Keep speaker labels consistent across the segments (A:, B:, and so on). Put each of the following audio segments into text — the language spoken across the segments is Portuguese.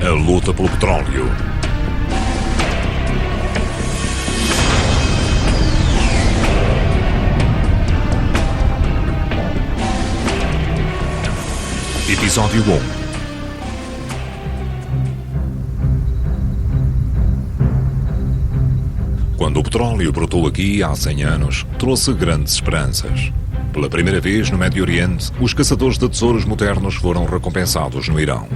A: A luta pelo petróleo. Episódio 1. Quando o petróleo brotou aqui há 100 anos, trouxe grandes esperanças. Pela primeira vez no Médio Oriente, os caçadores de tesouros modernos foram recompensados no Irão.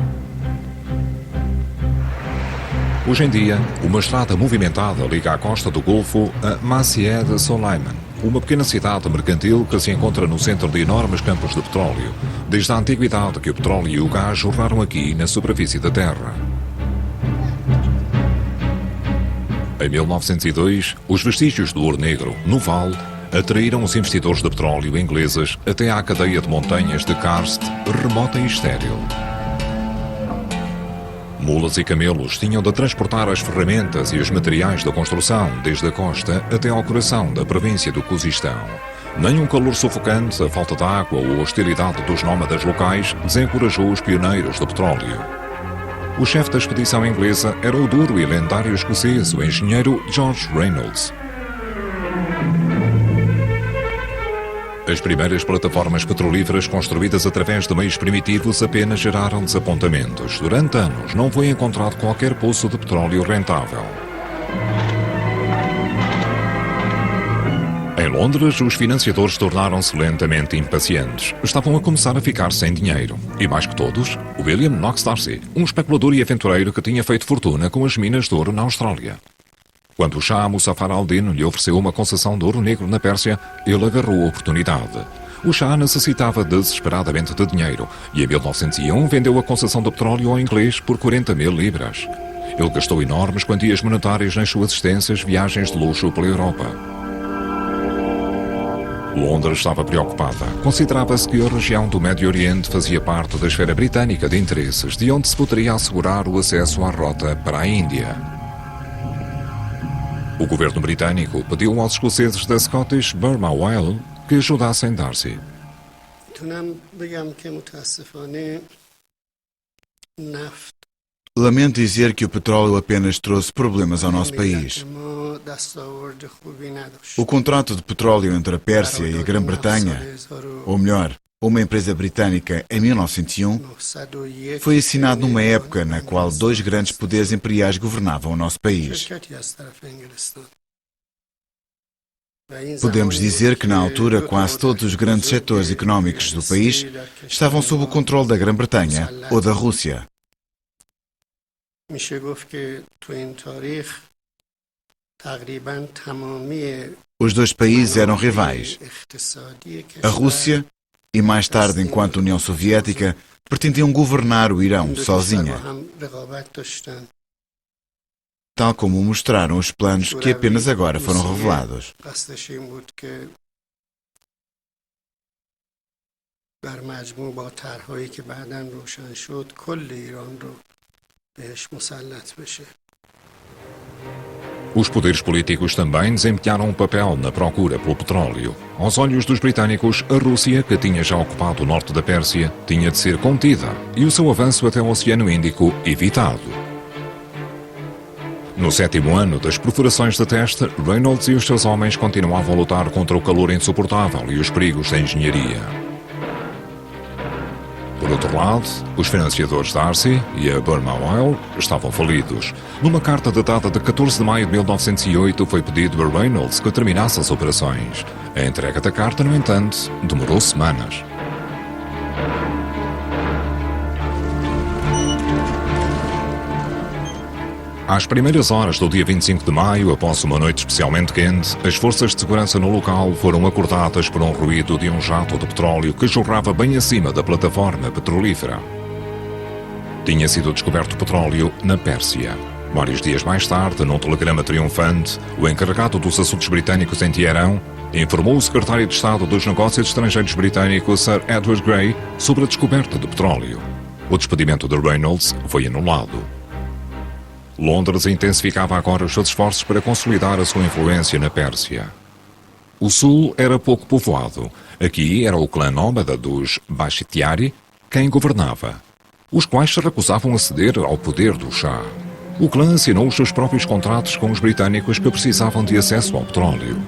A: Hoje em dia, uma estrada movimentada liga a costa do Golfo a Masjed Soleiman, uma pequena cidade mercantil que se encontra no centro de enormes campos de petróleo, desde a antiguidade que o petróleo e o gás jorraram aqui na superfície da Terra. Em 1902, os vestígios do ouro negro, no Vale, atraíram os investidores de petróleo ingleses até à cadeia de montanhas de Karst, remota e estéril. Mulas e camelos tinham de transportar as ferramentas e os materiais da construção desde a costa até ao coração da província do Cuzistão. Nem um calor sufocante, a falta de água ou a hostilidade dos nómadas locais desencorajou os pioneiros do petróleo. O chefe da expedição inglesa era o duro e lendário escocês, o engenheiro George Reynolds. As primeiras plataformas petrolíferas construídas através de meios primitivos apenas geraram desapontamentos. Durante anos não foi encontrado qualquer poço de petróleo rentável. Em Londres, os financiadores tornaram-se lentamente impacientes. Estavam a começar a ficar sem dinheiro. E mais que todos, William Knox D'Arcy, um especulador e aventureiro que tinha feito fortuna com as minas de ouro na Austrália. Quando o Shah Muzaffar al-Din lhe ofereceu uma concessão de ouro negro na Pérsia, ele agarrou a oportunidade. O Shah necessitava desesperadamente de dinheiro e em 1901 vendeu a concessão de petróleo ao inglês por 40.000 libras. Ele gastou enormes quantias monetárias nas suas extensas viagens de luxo pela Europa. Londres estava preocupada. Considerava-se que a região do Médio Oriente fazia parte da esfera britânica de interesses, de onde se poderia assegurar o acesso à rota para a Índia. O governo britânico pediu aos escoceses da Scottish Burma Oil que ajudassem D'Arcy.
B: Lamento dizer que o petróleo apenas trouxe problemas ao nosso país. O contrato de petróleo entre a Pérsia e a Grã-Bretanha, ou melhor, uma empresa britânica, em 1901, foi assinado numa época na qual dois grandes poderes imperiais governavam o nosso país. Podemos dizer que, na altura, quase todos os grandes setores económicos do país estavam sob o controle da Grã-Bretanha ou da Rússia. Os dois países eram rivais. A Rússia, e mais tarde, enquanto União Soviética, pretendiam governar o Irão sozinha, tal como mostraram os planos que apenas agora foram revelados.
A: Os poderes políticos também desempenharam um papel na procura pelo petróleo. Aos olhos dos britânicos, a Rússia, que tinha já ocupado o norte da Pérsia, tinha de ser contida e o seu avanço até o Oceano Índico evitado. No 7º ano das perfurações de teste, Reynolds e os seus homens continuavam a lutar contra o calor insuportável e os perigos da engenharia. Por outro lado, os financiadores D'Arcy e a Burma Oil estavam falidos. Numa carta datada de 14 de maio de 1908, foi pedido a Reynolds que terminasse as operações. A entrega da carta, no entanto, demorou semanas. Às primeiras horas do dia 25 de maio, após uma noite especialmente quente, as forças de segurança no local foram acordadas por um ruído de um jato de petróleo que jorrava bem acima da plataforma petrolífera. Tinha sido descoberto petróleo na Pérsia. Vários dias mais tarde, num telegrama triunfante, o encarregado dos assuntos britânicos em Teherão informou o secretário de Estado dos Negócios Estrangeiros britânico Sir Edward Grey sobre a descoberta de petróleo. O despedimento de Reynolds foi anulado. Londres intensificava agora os seus esforços para consolidar a sua influência na Pérsia. O sul era pouco povoado. Aqui era o clã nómada dos Bashtiari quem governava. os quais se recusavam a ceder ao poder do Shah. O clã assinou os seus próprios contratos com os britânicos que precisavam de acesso ao petróleo.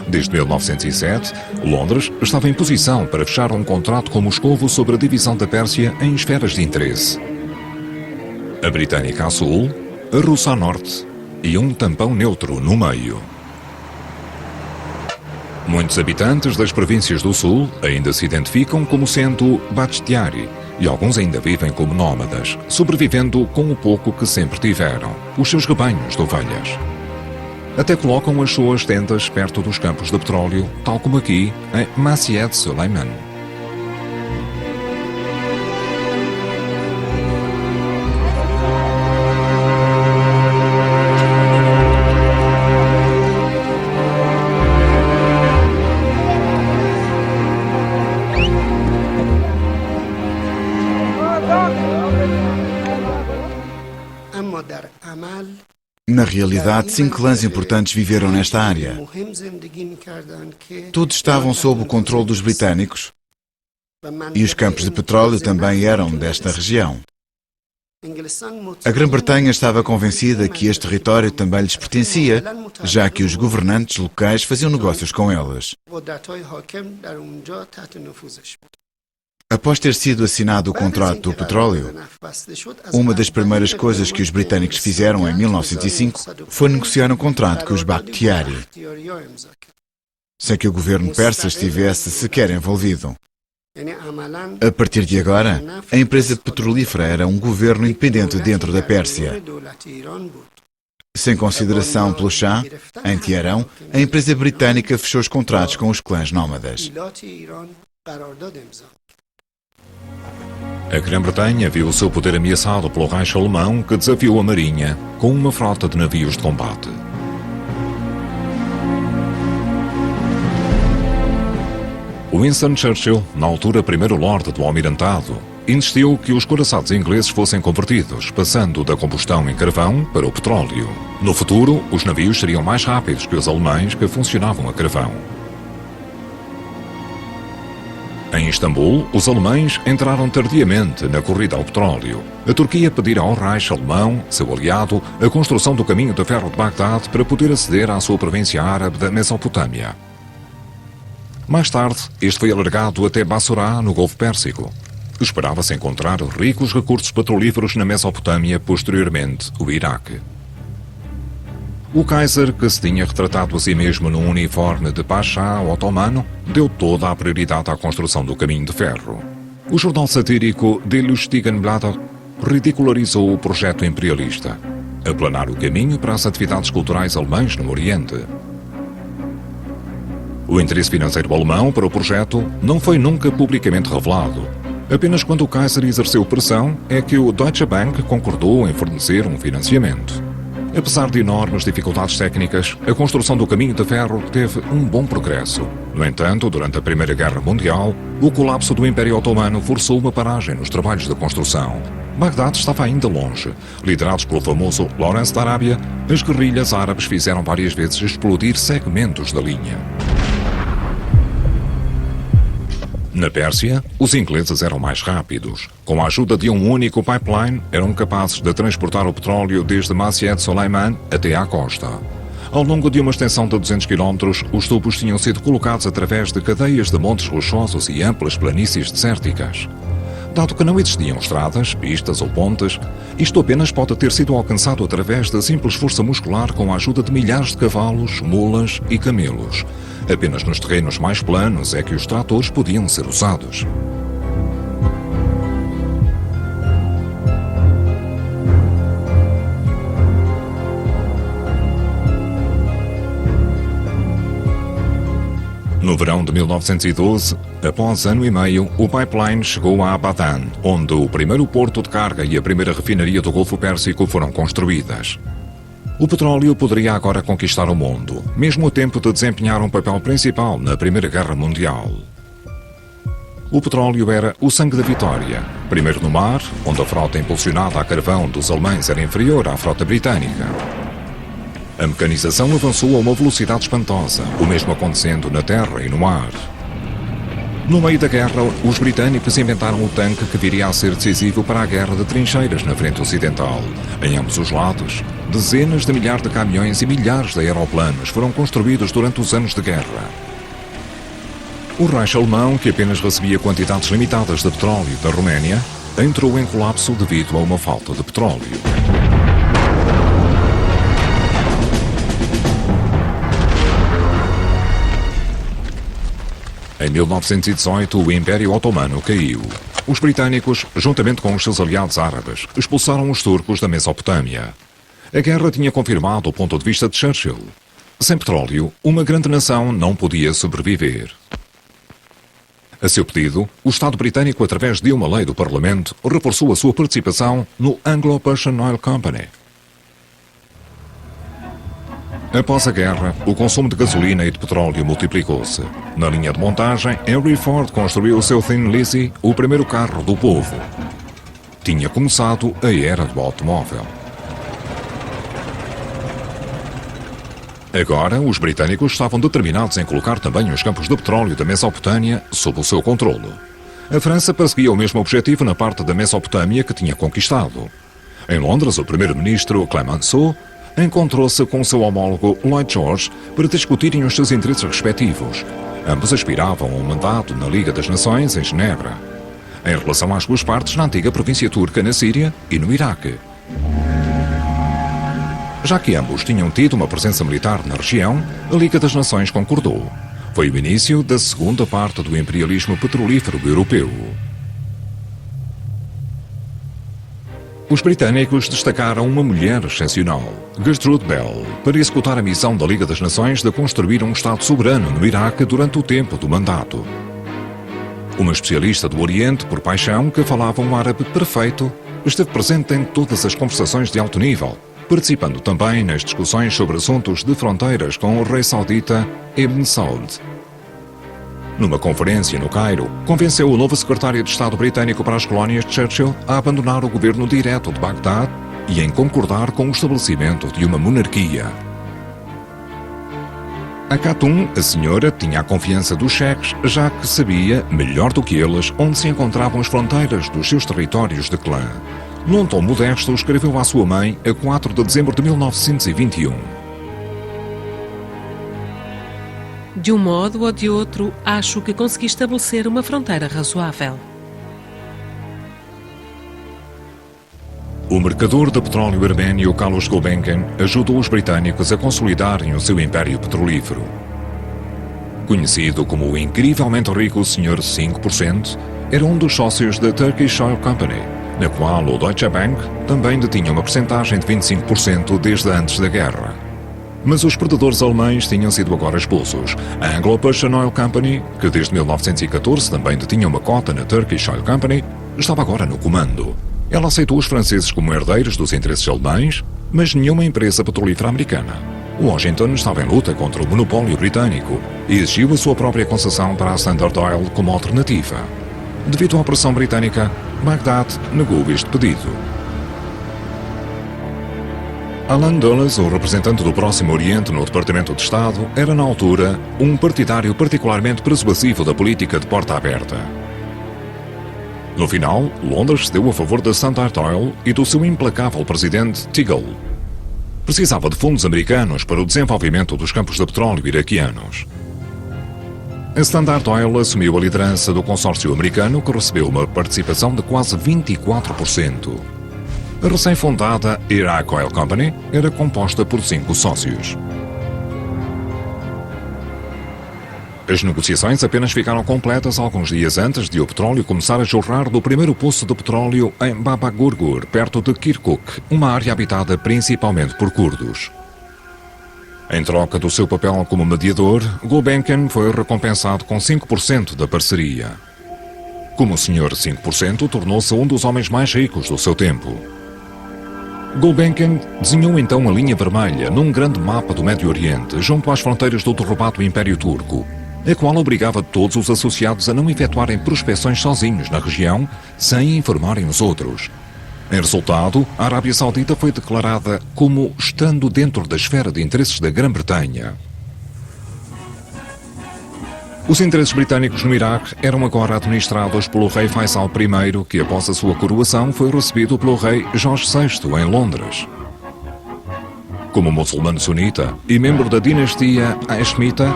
A: Desde 1907, Londres estava em posição para fechar um contrato com Moscovo sobre a divisão da Pérsia em esferas de interesse. A britânica a sul, a russa a norte e um tampão neutro no meio. Muitos habitantes das províncias do sul ainda se identificam como sendo Bakhtiari e alguns ainda vivem como nómadas, sobrevivendo com o pouco que sempre tiveram, os seus rebanhos de ovelhas. Até colocam as suas tendas perto dos campos de petróleo, tal como aqui em Masyed Suleiman.
B: Na realidade, 5 clãs importantes viveram nesta área. Todos estavam sob o controle dos britânicos e os campos de petróleo também eram desta região. A Grã-Bretanha estava convencida que este território também lhes pertencia, já que os governantes locais faziam negócios com eles. Após ter sido assinado o contrato do petróleo, uma das primeiras coisas que os britânicos fizeram em 1905 foi negociar um contrato com os Bakhtiari, sem que o governo persa estivesse sequer envolvido. A partir de agora, a empresa petrolífera era um governo independente dentro da Pérsia. Sem consideração pelo Shah, em Teherão, a empresa britânica fechou os contratos com os clãs nómadas.
A: A Grã-Bretanha viu o seu poder ameaçado pelo Reich alemão, que desafiou a marinha com uma frota de navios de combate. Winston Churchill, na altura primeiro Lorde do Almirantado, insistiu que os couraçados ingleses fossem convertidos, passando da combustão em carvão para o petróleo. No futuro, os navios seriam mais rápidos que os alemães, que funcionavam a carvão. Em Istambul, os alemães entraram tardiamente na corrida ao petróleo. A Turquia pedirá ao Reich alemão, seu aliado, a construção do caminho de ferro de Bagdade para poder aceder à sua província árabe da Mesopotâmia. Mais tarde, este foi alargado até Bassorá, no Golfo Pérsico. Esperava-se encontrar ricos recursos petrolíferos na Mesopotâmia, posteriormente o Iraque. O Kaiser, que se tinha retratado a si mesmo num uniforme de Pachá otomano, deu toda a prioridade à construção do caminho de ferro. O jornal satírico Die Lustigenblätter ridicularizou o projeto imperialista, aplanar o caminho para as atividades culturais alemãs no Oriente. O interesse financeiro alemão para o projeto não foi nunca publicamente revelado. Apenas quando o Kaiser exerceu pressão é que o Deutsche Bank concordou em fornecer um financiamento. Apesar de enormes dificuldades técnicas, a construção do caminho de ferro teve um bom progresso. No entanto, durante a Primeira Guerra Mundial, o colapso do Império Otomano forçou uma paragem nos trabalhos de construção. Bagdade estava ainda longe. Liderados pelo famoso Lawrence da Arábia, as guerrilhas árabes fizeram várias vezes explodir segmentos da linha. Na Pérsia, os ingleses eram mais rápidos. Com a ajuda de um único pipeline, eram capazes de transportar o petróleo desde Masyed Suleiman até à costa. Ao longo de uma extensão de 200 km, os tubos tinham sido colocados através de cadeias de montes rochosos e amplas planícies desérticas. Dado que não existiam estradas, pistas ou pontes, isto apenas pode ter sido alcançado através da simples força muscular com a ajuda de milhares de cavalos, mulas e camelos. Apenas nos terrenos mais planos é que os tratores podiam ser usados. No verão de 1912, após ano e meio, o pipeline chegou a Abadan, onde o primeiro porto de carga e a primeira refinaria do Golfo Pérsico foram construídas. O petróleo poderia agora conquistar o mundo, mesmo a tempo de desempenhar um papel principal na Primeira Guerra Mundial. O petróleo era o sangue da vitória, primeiro no mar, onde a frota impulsionada a carvão dos alemães era inferior à frota britânica. A mecanização avançou a uma velocidade espantosa, o mesmo acontecendo na terra e no ar. No meio da guerra, os britânicos inventaram o tanque que viria a ser decisivo para a guerra de trincheiras na frente ocidental. Em ambos os lados, dezenas de milhares de caminhões e milhares de aeroplanos foram construídos durante os anos de guerra. O Reich alemão, que apenas recebia quantidades limitadas de petróleo da Roménia, entrou em colapso devido a uma falta de petróleo. Em 1918, o Império Otomano caiu. Os britânicos, juntamente com os seus aliados árabes, expulsaram os turcos da Mesopotâmia. A guerra tinha confirmado o ponto de vista de Churchill. Sem petróleo, uma grande nação não podia sobreviver. A seu pedido, o Estado britânico, através de uma lei do Parlamento, reforçou a sua participação no Anglo-Persian Oil Company. Após a guerra, o consumo de gasolina e de petróleo multiplicou-se. Na linha de montagem, Henry Ford construiu o seu Thin Lizzy, o primeiro carro do povo. Tinha começado a era do automóvel. Agora, os britânicos estavam determinados em colocar também os campos de petróleo da Mesopotâmia sob o seu controlo. A França perseguia o mesmo objetivo na parte da Mesopotâmia que tinha conquistado. Em Londres, o primeiro-ministro Clemenceau encontrou-se com seu homólogo Lloyd George para discutirem os seus interesses respectivos. Ambos aspiravam a um mandato na Liga das Nações, em Genebra, em relação às suas partes na antiga província turca, na Síria e no Iraque. Já que ambos tinham tido uma presença militar na região, a Liga das Nações concordou. Foi o início da segunda parte do imperialismo petrolífero europeu. Os britânicos destacaram uma mulher excepcional, Gertrude Bell, para executar a missão da Liga das Nações de construir um Estado soberano no Iraque durante o tempo do mandato. Uma especialista do Oriente por paixão que falava um árabe perfeito, esteve presente em todas as conversações de alto nível, participando também nas discussões sobre assuntos de fronteiras com o rei saudita Ibn Saud. Numa conferência no Cairo, convenceu o novo secretário de Estado britânico para as colónias de Churchill a abandonar o governo direto de Bagdad e em concordar com o estabelecimento de uma monarquia. A Khatun, a senhora, tinha a confiança dos cheques, já que sabia, melhor do que eles, onde se encontravam as fronteiras dos seus territórios de clã. Num tom modesto, escreveu à sua mãe a 4 de dezembro de 1921.
C: De um modo ou de outro, acho que consegui estabelecer uma fronteira razoável.
A: O mercador de petróleo arménio Carlos Gulbenkian ajudou os britânicos a consolidarem o seu império petrolífero. Conhecido como o incrivelmente rico Sr. 5%, era um dos sócios da Turkish Oil Company, na qual o Deutsche Bank também detinha uma percentagem de 25% desde antes da guerra. Mas os perdedores alemães tinham sido agora expulsos. A Anglo-Persian Oil Company, que desde 1914 também detinha uma cota na Turkish Oil Company, estava agora no comando. Ela aceitou os franceses como herdeiros dos interesses alemães, mas nenhuma empresa petrolífera americana. Washington estava em luta contra o monopólio britânico e exigiu a sua própria concessão para a Standard Oil como alternativa. Devido à pressão britânica, Bagdad negou este pedido. Alan Dulles, o representante do Próximo Oriente no Departamento de Estado, era na altura um partidário particularmente persuasivo da política de porta aberta. No final, Londres cedeu a favor da Standard Oil e do seu implacável presidente Teagle. Precisava de fundos americanos para o desenvolvimento dos campos de petróleo iraquianos. A Standard Oil assumiu a liderança do consórcio americano, que recebeu uma participação de quase 24%. A recém-fundada Iraq Oil Company era composta por 5 sócios. As negociações apenas ficaram completas alguns dias antes de o petróleo começar a jorrar do primeiro poço de petróleo em Baba Gurgur, perto de Kirkuk, uma área habitada principalmente por curdos. Em troca do seu papel como mediador, Gulbenkian foi recompensado com 5% da parceria. Como o senhor 5%, tornou-se um dos homens mais ricos do seu tempo. Gulbenkian desenhou então a linha vermelha num grande mapa do Médio Oriente, junto às fronteiras do derrubado Império Turco, a qual obrigava todos os associados a não efetuarem prospecções sozinhos na região, sem informarem os outros. Em resultado, a Arábia Saudita foi declarada como estando dentro da esfera de interesses da Grã-Bretanha. Os interesses britânicos no Iraque eram agora administrados pelo rei Faisal I, que após a sua coroação foi recebido pelo rei Jorge VI em Londres. Como muçulmano sunita e membro da dinastia Hashemita,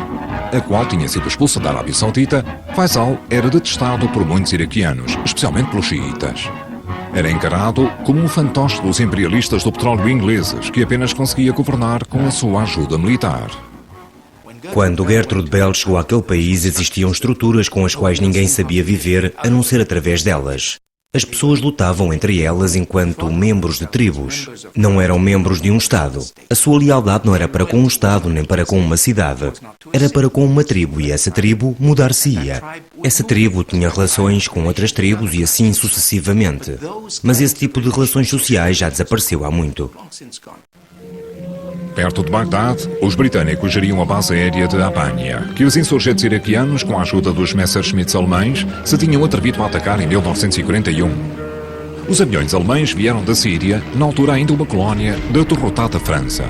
A: a qual tinha sido expulsa da Arábia Saudita, Faisal era detestado por muitos iraquianos, especialmente pelos xiitas. Era encarado como um fantoche dos imperialistas do petróleo ingleses, que apenas conseguia governar com a sua ajuda militar.
D: Quando Gertrude Bell chegou àquele país, existiam estruturas com as quais ninguém sabia viver, a não ser através delas. As pessoas lutavam entre elas enquanto membros de tribos. Não eram membros de um Estado. A sua lealdade não era para com um Estado nem para com uma cidade. Era para com uma tribo e essa tribo mudar-se-ia. Essa tribo tinha relações com outras tribos e assim sucessivamente. Mas esse tipo de relações sociais já desapareceu há muito.
A: Perto de Bagdad, os britânicos geriam a base aérea de Abania, que os insurgentes iraquianos, com a ajuda dos Messerschmitts alemães, se tinham atrevido a atacar em 1941. Os aviões alemães vieram da Síria, na altura ainda uma colónia da derrotada França.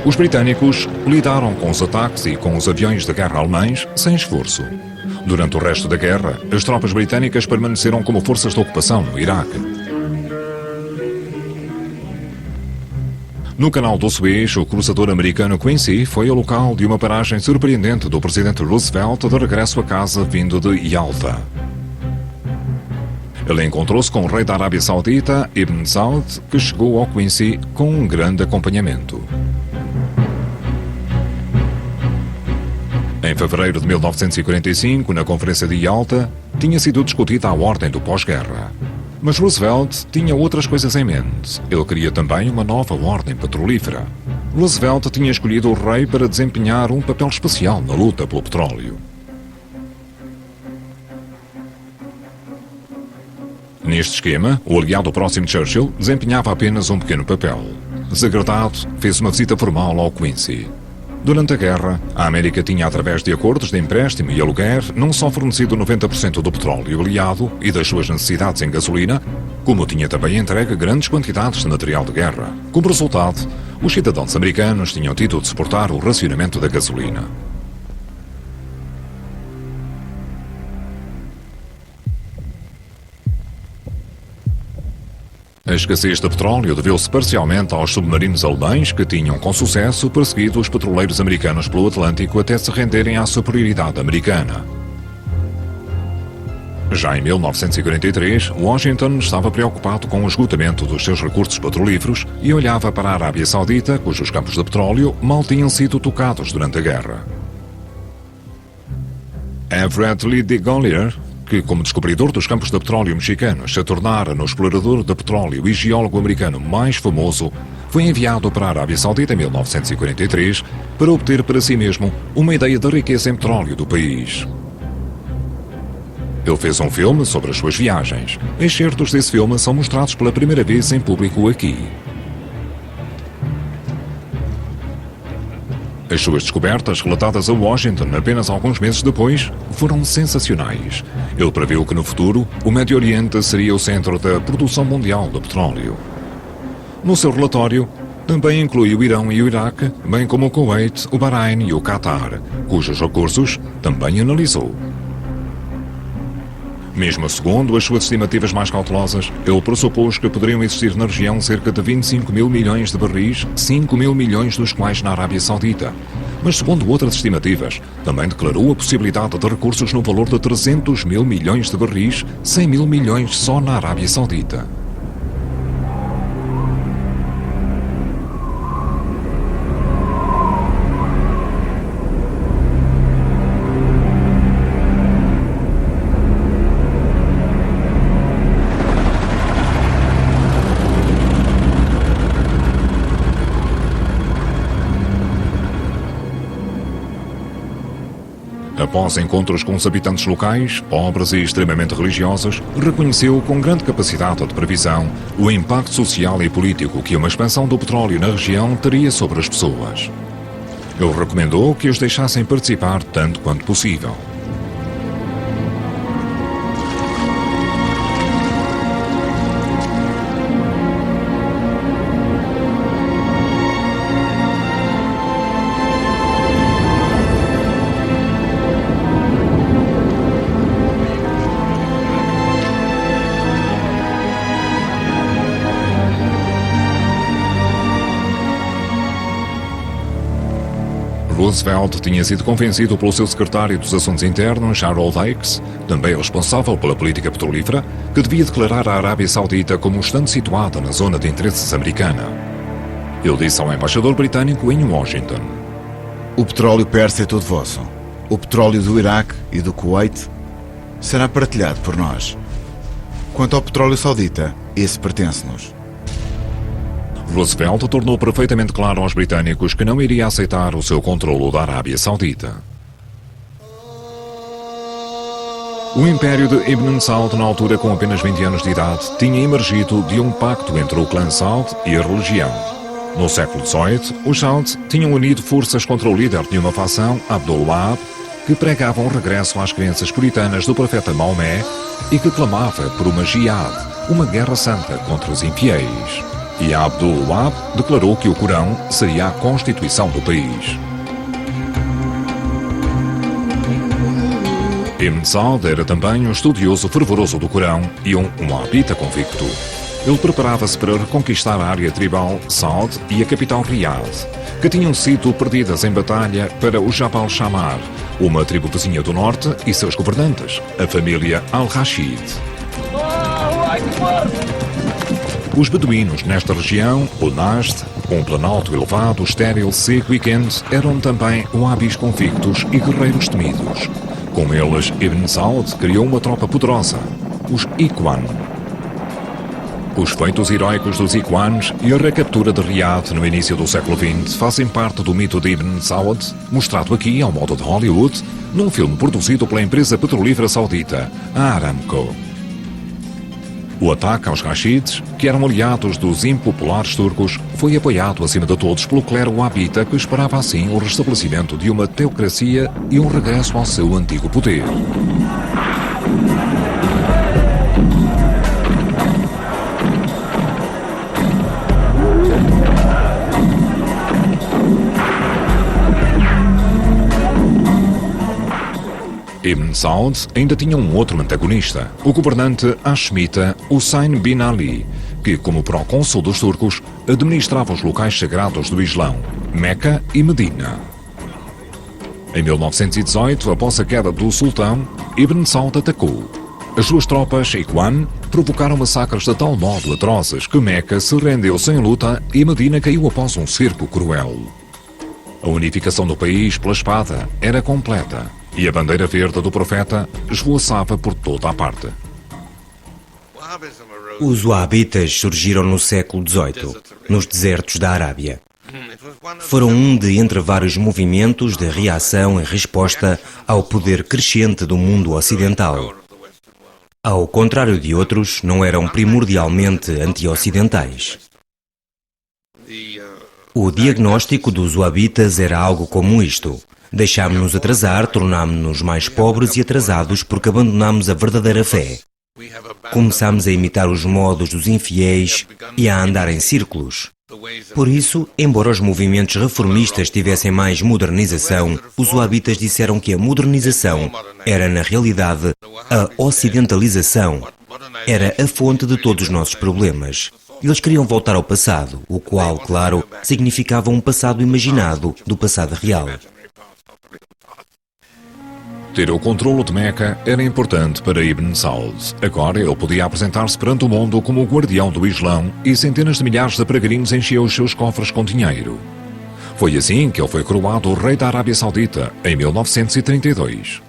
A: Os britânicos lidaram com os ataques e com os aviões de guerra alemães sem esforço. Durante o resto da guerra, as tropas britânicas permaneceram como forças de ocupação no Iraque. No canal do Suez, o cruzador americano Quincy foi ao local de uma paragem surpreendente do presidente Roosevelt de regresso a casa vindo de Yalta. Ele encontrou-se com o rei da Arábia Saudita, Ibn Saud, que chegou ao Quincy com um grande acompanhamento. Em fevereiro de 1945, na Conferência de Yalta, tinha sido discutida a ordem do pós-guerra. Mas Roosevelt tinha outras coisas em mente. Ele queria também uma nova ordem petrolífera. Roosevelt tinha escolhido o rei para desempenhar um papel especial na luta pelo petróleo. Neste esquema, o aliado próximo de Churchill desempenhava apenas um pequeno papel. Desagradado, fez uma visita formal ao Quincy. Durante a guerra, a América tinha, através de acordos de empréstimo e aluguer, não só fornecido 90% do petróleo aliado e das suas necessidades em gasolina, como tinha também entregue grandes quantidades de material de guerra. Como resultado, os cidadãos americanos tinham tido de suportar o racionamento da gasolina. A escassez de petróleo deveu-se parcialmente aos submarinos alemães que tinham com sucesso perseguido os petroleiros americanos pelo Atlântico até se renderem à superioridade americana. Já em 1943, Washington estava preocupado com o esgotamento dos seus recursos petrolíferos e olhava para a Arábia Saudita, cujos campos de petróleo mal tinham sido tocados durante a guerra. Everett Lee de Gollier, que, como descobridor dos campos de petróleo mexicanos, se tornara no explorador de petróleo e geólogo americano mais famoso, foi enviado para a Arábia Saudita em 1943 para obter para si mesmo uma ideia da riqueza em petróleo do país. Ele fez um filme sobre as suas viagens. Excertos desse filme são mostrados pela primeira vez em público aqui. As suas descobertas, relatadas a Washington apenas alguns meses depois, foram sensacionais. Ele previu que no futuro o Médio Oriente seria o centro da produção mundial de petróleo. No seu relatório, também inclui o Irão e o Iraque, bem como o Kuwait, o Bahrein e o Qatar, cujos recursos também analisou. Mesmo segundo as suas estimativas mais cautelosas, ele pressupôs que poderiam existir na região cerca de 25 mil milhões de barris, 5 mil milhões dos quais na Arábia Saudita. Mas segundo outras estimativas, também declarou a possibilidade de recursos no valor de 300 mil milhões de barris, 100 mil milhões só na Arábia Saudita. Após encontros com os habitantes locais, pobres e extremamente religiosos, reconheceu com grande capacidade de previsão o impacto social e político que uma expansão do petróleo na região teria sobre as pessoas. Ele recomendou que os deixassem participar tanto quanto possível. Roosevelt tinha sido convencido pelo seu secretário dos Assuntos Internos, Harold Ickes, também responsável pela política petrolífera, que devia declarar a Arábia Saudita como estando situada na zona de interesses americana. Ele disse ao embaixador britânico em Washington:
B: O petróleo persa é todo vosso. O petróleo do Iraque e do Kuwait será partilhado por nós. Quanto ao petróleo saudita, esse pertence-nos.
A: Roosevelt tornou perfeitamente claro aos britânicos que não iria aceitar o seu controlo da Arábia Saudita. O Império de Ibn Saud, na altura com apenas 20 anos de idade, tinha emergido de um pacto entre o clã Saud e a religião. No século XVIII, os Saud tinham unido forças contra o líder de uma facção, Abdul Wahab, que pregava um regresso às crenças puritanas do profeta Maomé e que clamava por uma jihad, uma guerra santa contra os infiéis. E Abdul Wahab declarou que o Corão seria a constituição do país. Ibn Saud era também um estudioso fervoroso do Corão e um wahhabita convicto. Ele preparava-se para reconquistar a área tribal Saud e a capital Riyadh, que tinham sido perdidas em batalha para o Jabal Shammar, uma tribo vizinha do norte, e seus governantes, a família Al-Rashid. Os beduínos nesta região, o Najd, um planalto elevado, estéril, seco e quente, eram também wahhabis convictos e guerreiros temidos. Com eles, Ibn Saud criou uma tropa poderosa, os Ikhwan. Os feitos heróicos dos Ikhwans e a recaptura de Riyadh no início do século XX fazem parte do mito de Ibn Saud, mostrado aqui ao modo de Hollywood, num filme produzido pela empresa petrolífera saudita, a Aramco. O ataque aos Rashids, que eram aliados dos impopulares turcos, foi apoiado acima de todos pelo clero wahhabita, que esperava assim o restabelecimento de uma teocracia e um regresso ao seu antigo poder. Ibn Saud ainda tinha um outro antagonista, o governante hashemita Hussein bin Ali, que, como procônsul dos turcos, administrava os locais sagrados do Islão, Meca e Medina. Em 1918, após a queda do sultão, Ibn Saud atacou. As suas tropas, Ikhwan, provocaram massacres de tal modo atrozes que Meca se rendeu sem luta e Medina caiu após um cerco cruel. A unificação do país pela espada era completa e a bandeira verde do profeta esvoaçava por toda a parte.
D: Os wahhabitas surgiram no século XVIII, nos desertos da Arábia. Foram um de entre vários movimentos de reação em resposta ao poder crescente do mundo ocidental. Ao contrário de outros, não eram primordialmente anti-ocidentais. O diagnóstico dos wahhabitas era algo como isto: deixámos-nos atrasar, tornámos-nos mais pobres e atrasados porque abandonámos a verdadeira fé. Começámos a imitar os modos dos infiéis e a andar em círculos. Por isso, embora os movimentos reformistas tivessem mais modernização, os wahhabitas disseram que a modernização era, na realidade, a ocidentalização. Era a fonte de todos os nossos problemas. Eles queriam voltar ao passado, o qual, claro, significava um passado imaginado do passado real.
A: Ter o controlo de Meca era importante para Ibn Saud. Agora ele podia apresentar-se perante o mundo como o guardião do Islão e centenas de milhares de peregrinos enchiam os seus cofres com dinheiro. Foi assim que ele foi coroado o rei da Arábia Saudita em 1932.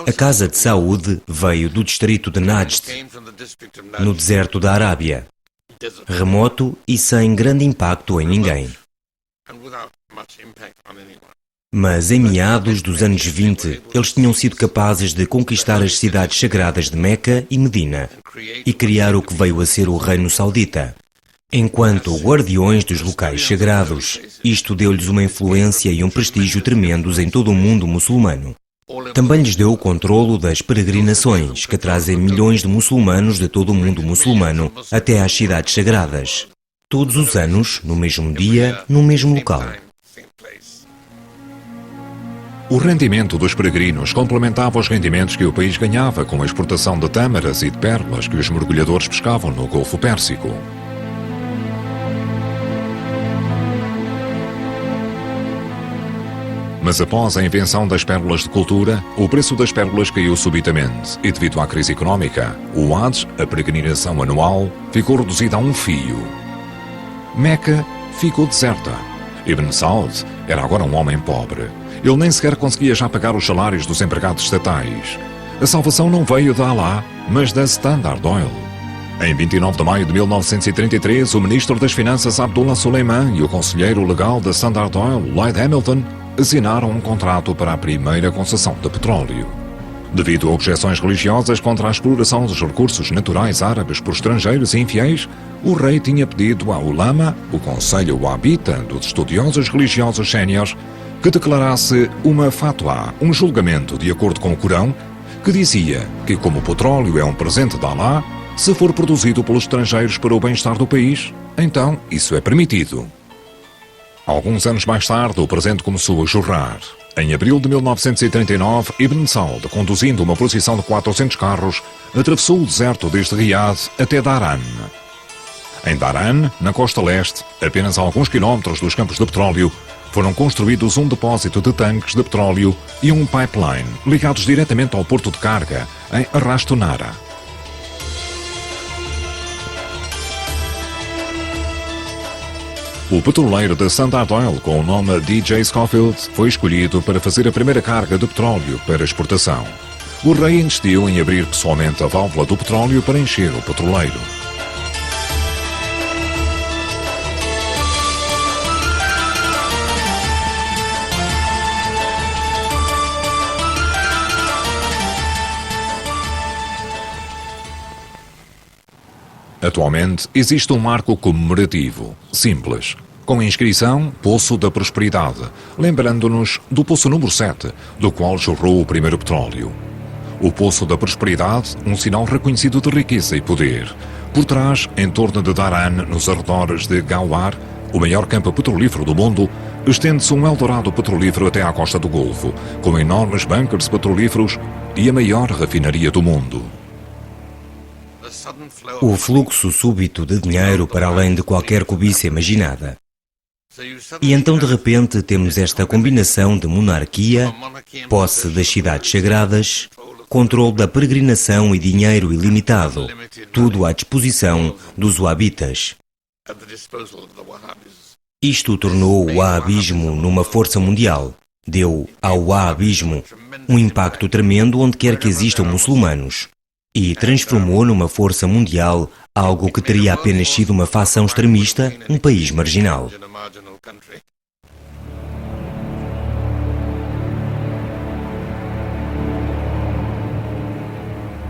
D: A Casa de Saúde veio do distrito de Najd, no deserto da Arábia, remoto e sem grande impacto em ninguém. Mas em meados dos anos 20, eles tinham sido capazes de conquistar as cidades sagradas de Meca e Medina e criar o que veio a ser o Reino Saudita. Enquanto guardiões dos locais sagrados, isto deu-lhes uma influência e um prestígio tremendos em todo o mundo muçulmano. Também lhes deu o controlo das peregrinações, que trazem milhões de muçulmanos de todo o mundo muçulmano até às cidades sagradas. Todos os anos, no mesmo dia, no mesmo local.
A: O rendimento dos peregrinos complementava os rendimentos que o país ganhava com a exportação de tâmaras e de pérolas que os mergulhadores pescavam no Golfo Pérsico. Mas após a invenção das pérolas de cultura, o preço das pérolas caiu subitamente e, devido à crise económica, o Hajj, a peregrinação anual, ficou reduzida a um fio. Meca ficou deserta. Ibn Saud era agora um homem pobre. Ele nem sequer conseguia já pagar os salários dos empregados estatais. A salvação não veio da Alá, mas da Standard Oil. Em 29 de maio de 1933, o ministro das Finanças Abdullah Suleiman e o conselheiro legal da Standard Oil, Lloyd Hamilton, assinaram um contrato para a primeira concessão de petróleo. Devido a objeções religiosas contra a exploração dos recursos naturais árabes por estrangeiros e infiéis, o rei tinha pedido ao Ulama, o Conselho Wahhabita dos Estudiosos Religiosos Séniores, que declarasse uma fatwa, um julgamento de acordo com o Corão, que dizia que, como o petróleo é um presente de Allah, se for produzido pelos estrangeiros para o bem-estar do país, então isso é permitido. Alguns anos mais tarde, o presente começou a jorrar. Em abril de 1939, Ibn Saud, conduzindo uma procissão de 400 carros, atravessou o deserto desde Riad até Daran. Em Daran, na costa leste, apenas a alguns quilómetros dos campos de petróleo, foram construídos um depósito de tanques de petróleo e um pipeline ligados diretamente ao porto de carga, em Arrastunara. O petroleiro da Standard Oil, com o nome DJ Scofield, foi escolhido para fazer a primeira carga de petróleo para exportação. O rei insistiu em abrir pessoalmente a válvula do petróleo para encher o petroleiro. Atualmente, existe um marco comemorativo, simples, com a inscrição Poço da Prosperidade, lembrando-nos do Poço número 7, do qual jorrou o primeiro petróleo. O Poço da Prosperidade, um sinal reconhecido de riqueza e poder. Por trás, em torno de Daran, nos arredores de Ghawar, o maior campo petrolífero do mundo, estende-se um eldorado petrolífero até à costa do Golfo, com enormes bunkers petrolíferos e a maior refinaria do mundo.
D: O fluxo súbito de dinheiro para além de qualquer cobiça imaginada. E então de repente temos esta combinação de monarquia, posse das cidades sagradas, controle da peregrinação e dinheiro ilimitado, tudo à disposição dos wahhabitas. Isto tornou o wahhabismo numa força mundial, deu ao wahhabismo um impacto tremendo onde quer que existam muçulmanos. E transformou numa força mundial algo que teria apenas sido uma facção extremista, um país marginal.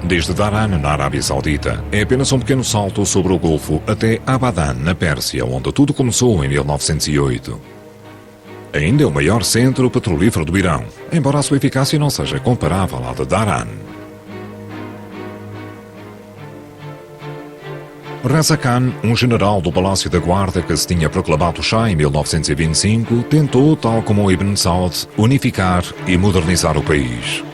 A: Desde Daran, na Arábia Saudita, é apenas um pequeno salto sobre o Golfo até Abadan, na Pérsia, onde tudo começou em 1908. Ainda é o maior centro petrolífero do Irão, embora a sua eficácia não seja comparável à de Daran. Reza Khan, um general do Palácio da Guarda que se tinha proclamado Shah em 1925, tentou, tal como o Ibn Saud, unificar e modernizar o país.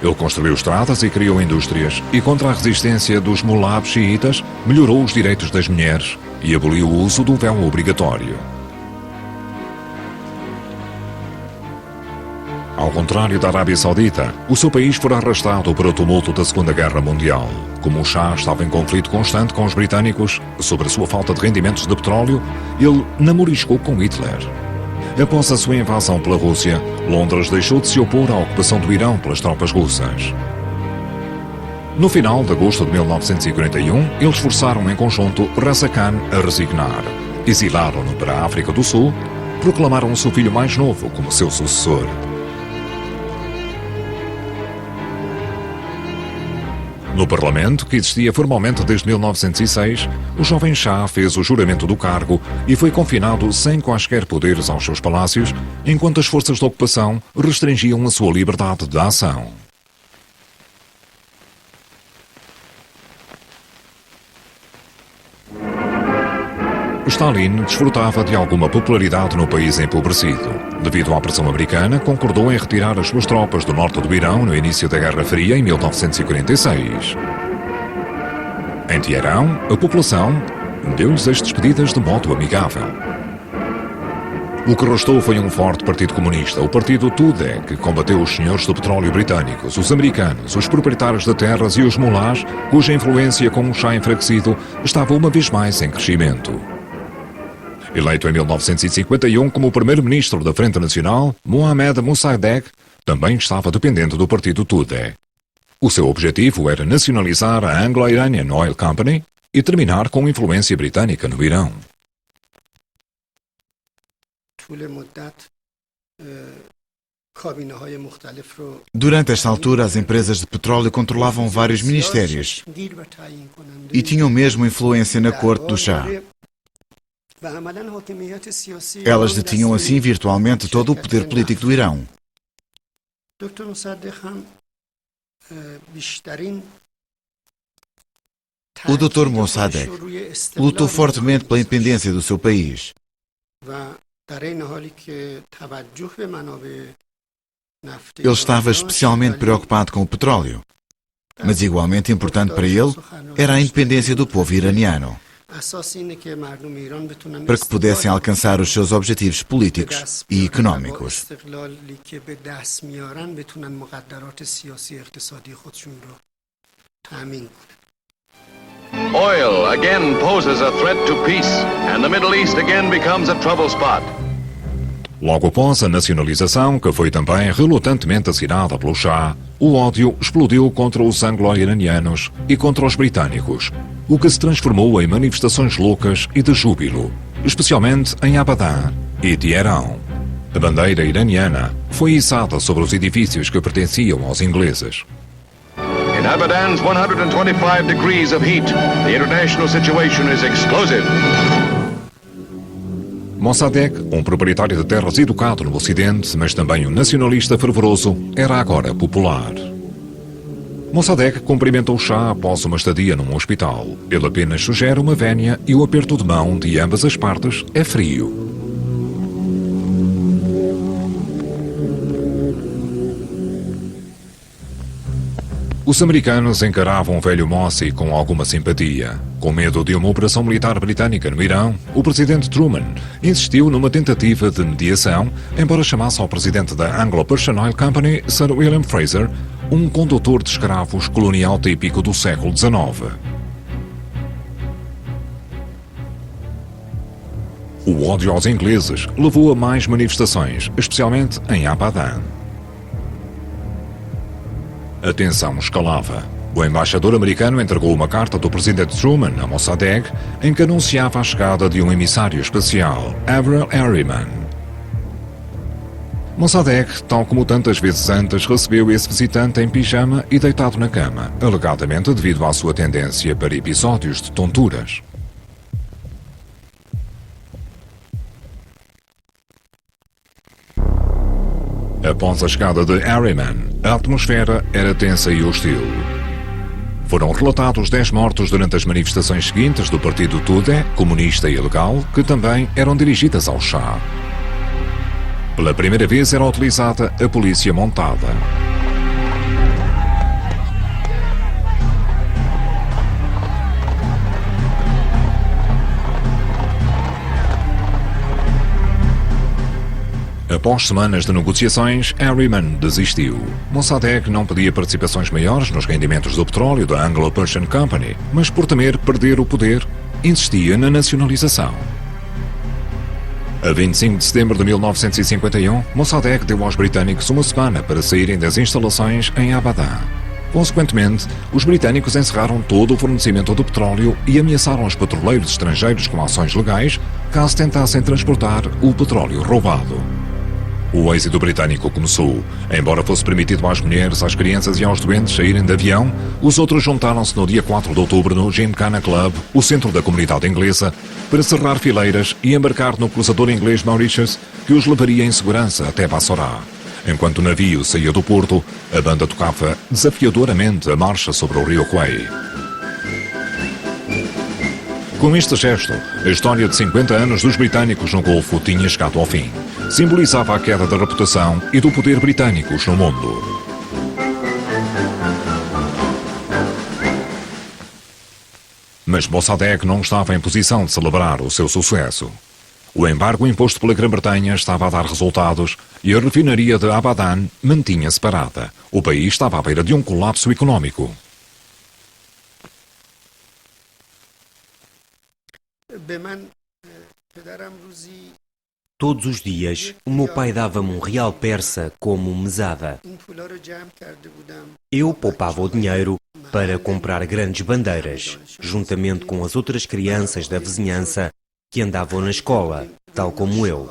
A: Ele construiu estradas e criou indústrias e, contra a resistência dos mulabs xiitas, melhorou os direitos das mulheres e aboliu o uso do véu obrigatório. Ao contrário da Arábia Saudita, o seu país foi arrastado para o tumulto da Segunda Guerra Mundial. Como o Shah estava em conflito constante com os britânicos sobre a sua falta de rendimentos de petróleo, ele namoriscou com Hitler. Após a sua invasão pela Rússia, Londres deixou de se opor à ocupação do Irão pelas tropas russas. No final de agosto de 1941, eles forçaram em conjunto Reza Khan a resignar. Exilaram-no para a África do Sul, proclamaram o seu filho mais novo como seu sucessor. No Parlamento, que existia formalmente desde 1906, o jovem Shah fez o juramento do cargo e foi confinado sem quaisquer poderes aos seus palácios, enquanto as forças de ocupação restringiam a sua liberdade de ação. Stalin desfrutava de alguma popularidade no país empobrecido. Devido à pressão americana, concordou em retirar as suas tropas do norte do Irão no início da Guerra Fria, em 1946. Em Teherão, a população deu-lhes as despedidas de modo amigável. O que restou foi um forte partido comunista, o partido Tudeh, que combateu os senhores do petróleo britânicos, os americanos, os proprietários de terras e os mulás, cuja influência com um chá enfraquecido estava uma vez mais em crescimento. Eleito em 1951 como primeiro-ministro da Frente Nacional, Mohamed Mossadegh também estava dependente do partido Tudeh. O seu objetivo era nacionalizar a Anglo-Iranian Oil Company e terminar com influência britânica no Irão.
B: Durante esta altura, as empresas de petróleo controlavam vários ministérios e tinham mesmo influência na corte do Shah. Elas detinham assim virtualmente todo o poder político do Irão. O Dr. Mossadegh lutou fortemente pela independência do seu país. Ele estava especialmente preocupado com o petróleo, mas igualmente importante para ele era a independência do povo iraniano, para que pudessem alcançar os seus objetivos políticos e económicos.
E: Oil again poses a threat to peace, and the Middle East again becomes a trouble spot.
A: Logo após a nacionalização, que foi também relutantemente assinada pelo Shah, o ódio explodiu contra os anglo-iranianos e contra os britânicos, o que se transformou em manifestações loucas e de júbilo, especialmente em Abadan e Teherão. A bandeira iraniana foi içada sobre os edifícios que pertenciam aos ingleses.
E: In Abadan's 125 degrees of heat, the international situation is explosive.
A: Mossadegh, um proprietário de terras educado no Ocidente, mas também um nacionalista fervoroso, era agora popular. Mossadegh cumprimenta o Shah após uma estadia num hospital. Ele apenas sugere uma vénia e o aperto de mão de ambas as partes é frio. Os americanos encaravam o velho Mossi com alguma simpatia. Com medo de uma operação militar britânica no Irão, o presidente Truman insistiu numa tentativa de mediação, embora chamasse ao presidente da Anglo-Persian Oil Company, Sir William Fraser, um condutor de escravos colonial típico do século XIX. O ódio aos ingleses levou a mais manifestações, especialmente em Abadan. A tensão escalava. O embaixador americano entregou uma carta do presidente Truman a Mossadegh em que anunciava a chegada de um emissário especial, Avril Harriman. Mossadegh, tal como tantas vezes antes, recebeu esse visitante em pijama e deitado na cama, alegadamente devido à sua tendência para episódios de tonturas. Após a chegada de Harriman, a atmosfera era tensa e hostil. Foram relatados 10 mortos durante as manifestações seguintes do partido Tudeh, comunista e ilegal, que também eram dirigidas ao Shah. Pela primeira vez era utilizada a polícia montada. Após semanas de negociações, Harriman desistiu. Mossadegh não pedia participações maiores nos rendimentos do petróleo da Anglo-Persian Company, mas por temer perder o poder, insistia na nacionalização. A 25 de setembro de 1951, Mossadegh deu aos britânicos uma semana para saírem das instalações em Abadan. Consequentemente, os britânicos encerraram todo o fornecimento do petróleo e ameaçaram os petroleiros estrangeiros com ações legais caso tentassem transportar o petróleo roubado. O êxito britânico começou. Embora fosse permitido às mulheres, às crianças e aos doentes saírem de avião, os outros juntaram-se no dia 4 de outubro no Gymkhana Club, o centro da comunidade inglesa, para cerrar fileiras e embarcar no cruzador inglês Mauritius, que os levaria em segurança até Bassorá. Enquanto o navio saía do porto, a banda tocava desafiadoramente a marcha sobre o rio Kwai. Com este gesto, a história de 50 anos dos britânicos no Golfo tinha chegado ao fim. Simbolizava a queda da reputação e do poder britânicos no mundo. Mas Mossadegh não estava em posição de celebrar o seu sucesso. O embargo imposto pela Grã-Bretanha estava a dar resultados e a refinaria de Abadan mantinha-se parada. O país estava à beira de um colapso económico.
D: Todos os dias, o meu pai dava-me um real persa como mesada. Eu poupava o dinheiro para comprar grandes bandeiras, juntamente com as outras crianças da vizinhança que andavam na escola, tal como eu.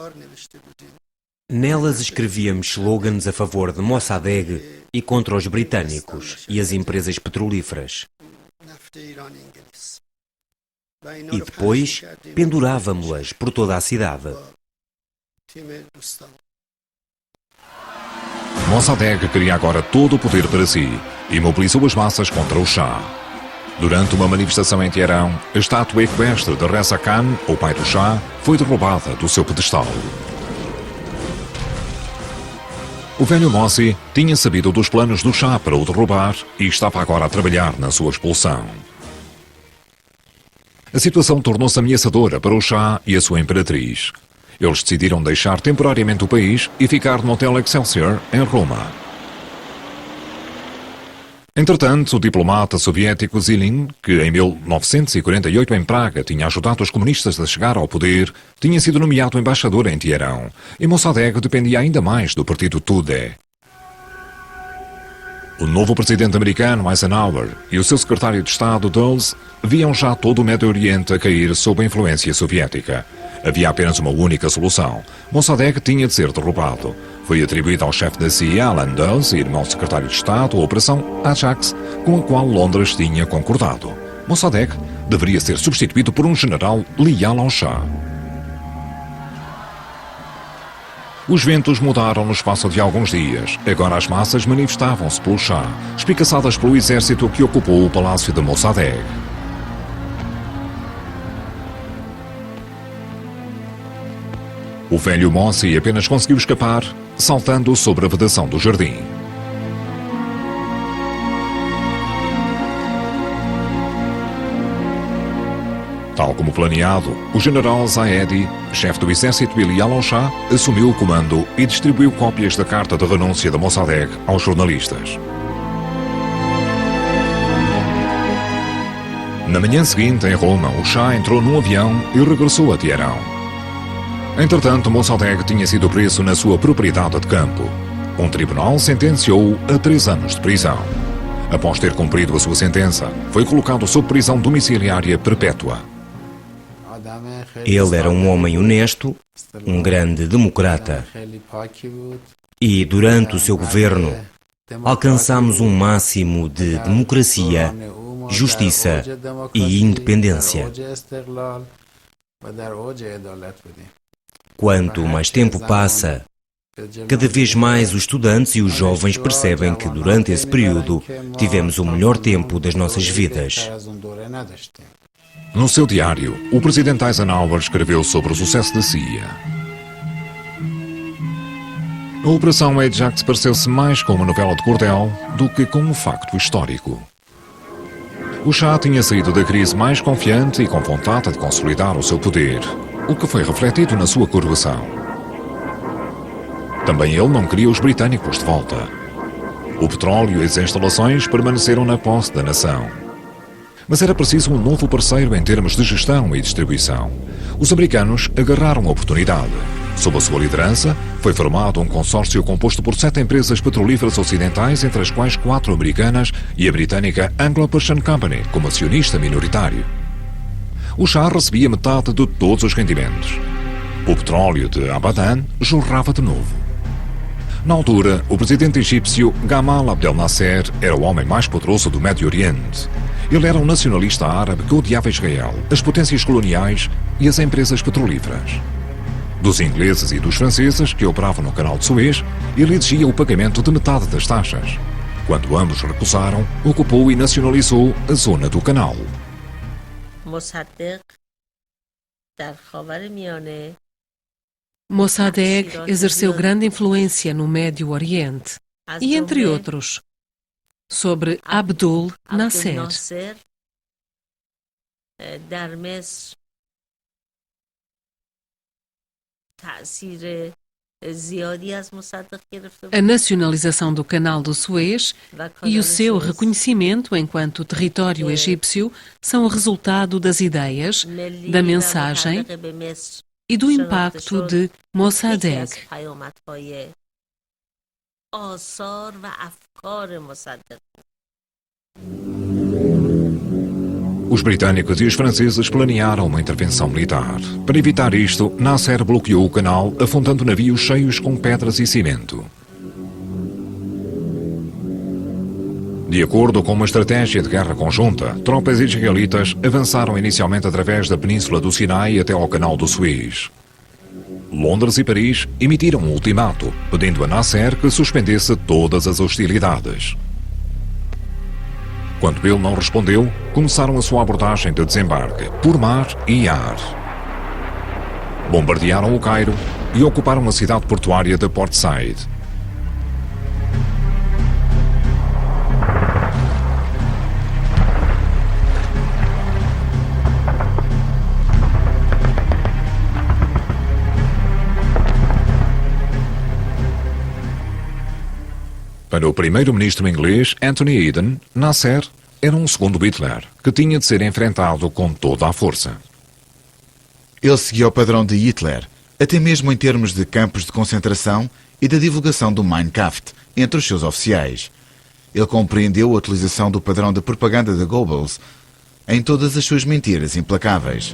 D: Nelas escrevíamos slogans a favor de Mossadegh e contra os britânicos e as empresas petrolíferas. E depois pendurávamos-las por toda a cidade.
A: Mossadegh queria agora todo o poder para si e mobilizou as massas contra o Shah. Durante uma manifestação em Teherão, a estátua equestre de Reza Khan, o pai do Shah, foi derrubada do seu pedestal. O velho Mossi tinha sabido dos planos do Shah para o derrubar e estava agora a trabalhar na sua expulsão. A situação tornou-se ameaçadora para o Shah e a sua imperatriz. Eles decidiram deixar temporariamente o país e ficar no Hotel Excelsior, em Roma. Entretanto, o diplomata soviético Zilin, que em 1948 em Praga tinha ajudado os comunistas a chegar ao poder, tinha sido nomeado embaixador em Teherão, e Mossadegh dependia ainda mais do partido Tudeh. O novo presidente americano Eisenhower e o seu secretário de Estado Dulles viam já todo o Médio Oriente a cair sob a influência soviética. Havia apenas uma única solução. Mossadegh tinha de ser derrubado. Foi atribuída ao chefe da CIA, Alan Dulles, e irmão secretário de Estado, a Operação Ajax, com a qual Londres tinha concordado. Mossadegh deveria ser substituído por um general leal ao Shah. Os ventos mudaram no espaço de alguns dias. Agora as massas manifestavam-se pelo Shah, espicaçadas pelo exército que ocupou o palácio de Mossadegh. O velho Mossi apenas conseguiu escapar saltando sobre a vedação do jardim. Tal como planeado, o general Zaedi, chefe do exército e leal ao Shah, assumiu o comando e distribuiu cópias da carta de renúncia de Mossadegh aos jornalistas. Na manhã seguinte, em Roma, o Shah entrou num avião e regressou a Teherão. Entretanto, Mossadegh tinha sido preso na sua propriedade de campo. Um tribunal sentenciou-o a 3 anos de prisão. Após ter cumprido a sua sentença, foi colocado sob prisão domiciliária perpétua.
D: Ele era um homem honesto, um grande democrata. E durante o seu governo, alcançamos um máximo de democracia, justiça e independência. Quanto mais tempo passa, cada vez mais os estudantes e os jovens percebem que durante esse período tivemos o melhor tempo das nossas vidas.
A: No seu diário, o presidente Eisenhower escreveu sobre o sucesso da CIA. A Operação Ajax pareceu-se mais com uma novela de cordel do que com um facto histórico. O Shah tinha saído da crise mais confiante e com vontade de consolidar o seu poder, o que foi refletido na sua coroação. Também ele não queria os britânicos de volta. O petróleo e as instalações permaneceram na posse da nação. Mas era preciso um novo parceiro em termos de gestão e distribuição. Os americanos agarraram a oportunidade. Sob a sua liderança, foi formado um consórcio composto por 7 empresas petrolíferas ocidentais, entre as quais 4 americanas e a britânica Anglo-Persian Company como acionista minoritário. O Shah recebia metade de todos os rendimentos. O petróleo de Abadan jorrava de novo. Na altura, o presidente egípcio Gamal Abdel Nasser era o homem mais poderoso do Médio Oriente. Ele era um nacionalista árabe que odiava Israel, as potências coloniais e as empresas petrolíferas. Dos ingleses e dos franceses que operavam no canal de Suez, ele exigia o pagamento de metade das taxas. Quando ambos recusaram, ocupou e nacionalizou a zona do canal.
C: Mossadegh exerceu grande influência no Médio Oriente e, entre outros, sobre Abdul Nasser. A nacionalização do Canal do Suez e o seu reconhecimento enquanto território egípcio são o resultado das ideias, da mensagem e do impacto de Mossadegh.
A: Os britânicos e os franceses planearam uma intervenção militar. Para evitar isto, Nasser bloqueou o canal, afundando navios cheios com pedras e cimento. De acordo com uma estratégia de guerra conjunta, tropas israelitas avançaram inicialmente através da península do Sinai até ao canal do Suez. Londres e Paris emitiram um ultimato, pedindo a Nasser que suspendesse todas as hostilidades. Quando ele não respondeu, começaram a sua abordagem de desembarque, por mar e ar. Bombardearam o Cairo e ocuparam a cidade portuária de Port Said. Para o primeiro-ministro inglês, Anthony Eden, Nasser era um segundo Hitler, que tinha de ser enfrentado com toda a força.
B: Ele seguia o padrão de Hitler, até mesmo em termos de campos de concentração e da divulgação do Mein Kampf entre os seus oficiais. Ele compreendeu a utilização do padrão de propaganda de Goebbels em todas as suas mentiras implacáveis.